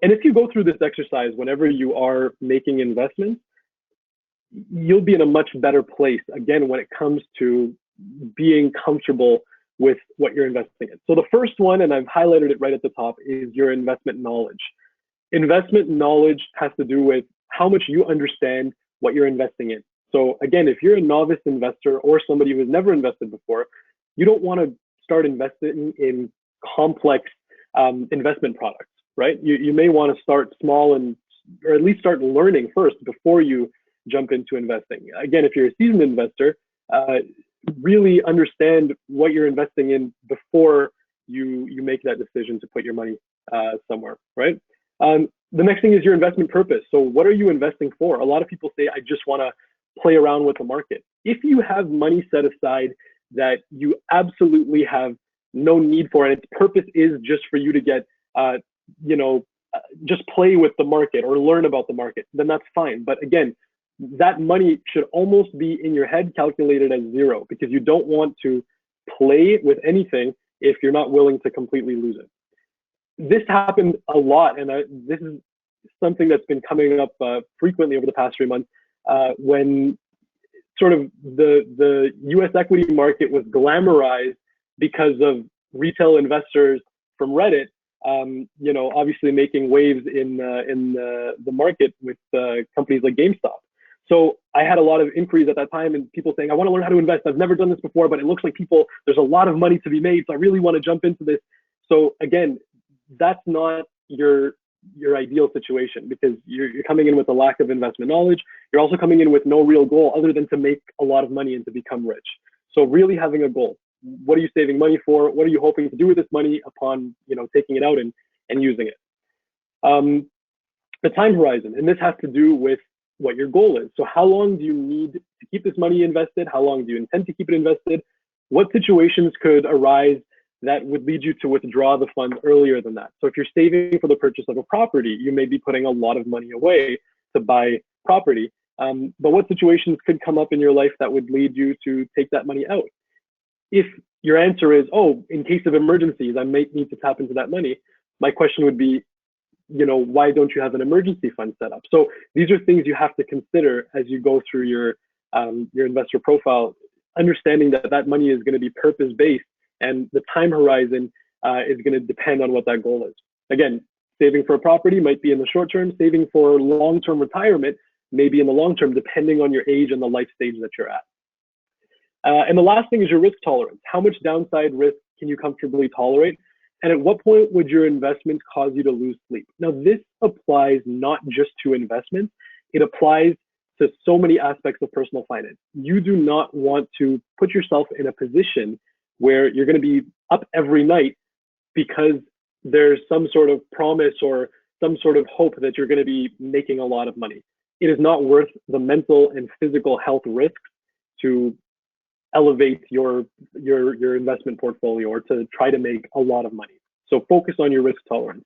And if you go through this exercise whenever you are making investments, you'll be in a much better place, again, when it comes to being comfortable with what you're investing in. So the first one, and I've highlighted it right at the top, is your investment knowledge. Investment knowledge has to do with how much you understand what you're investing in. So again, if you're a novice investor or somebody who has never invested before, you don't want to start investing in complex investment products, right? You may want to start small or at least start learning first before you jump into investing. Again, if you're a seasoned investor, really understand what you're investing in before you make that decision to put your money somewhere, right? The next thing is your investment purpose. So what are you investing for? A lot of people say, I just want to play around with the market. If you have money set aside that you absolutely have no need for, and its purpose is just for you to get, just play with the market or learn about the market, then that's fine. But again, that money should almost be in your head calculated as zero, because you don't want to play with anything if you're not willing to completely lose it. This happened a lot, and this is something that's been coming up frequently over the past 3 months, when sort of the US equity market was glamorized because of retail investors from Reddit, obviously making waves in the market with companies like GameStop. So I had a lot of inquiries at that time and people saying, I want to learn how to invest. I've never done this before, but it looks like there's a lot of money to be made. So I really want to jump into this. So again, that's not your ideal situation, because you're coming in with a lack of investment knowledge. You're also coming in with no real goal other than to make a lot of money and to become rich. So really having a goal. What are you saving money for? What are you hoping to do with this money upon taking it out and using it? The time horizon, and this has to do with what your goal is. So how long do you need to keep this money invested? How long do you intend to keep it invested? What situations could arise that would lead you to withdraw the funds earlier than that? So if you're saving for the purchase of a property, you may be putting a lot of money away to buy property. But what situations could come up in your life that would lead you to take that money out? If your answer is, oh, in case of emergencies, I might need to tap into that money, my question would be, why don't you have an emergency fund set up? So these are things you have to consider as you go through your investor profile, understanding that money is going to be purpose-based, and the time horizon is going to depend on what that goal is. Again, saving for a property might be in the short term, saving for long-term retirement may be in the long term, depending on your age and the life stage that you're at. And the last thing is your risk tolerance. How much downside risk can you comfortably tolerate? And at what point would your investments cause you to lose sleep? Now, this applies not just to investments. It applies to so many aspects of personal finance. You do not want to put yourself in a position where you're going to be up every night because there's some sort of promise or some sort of hope that you're going to be making a lot of money. It is not worth the mental and physical health risks to elevate your investment portfolio or to try to make a lot of money. So focus on your risk tolerance.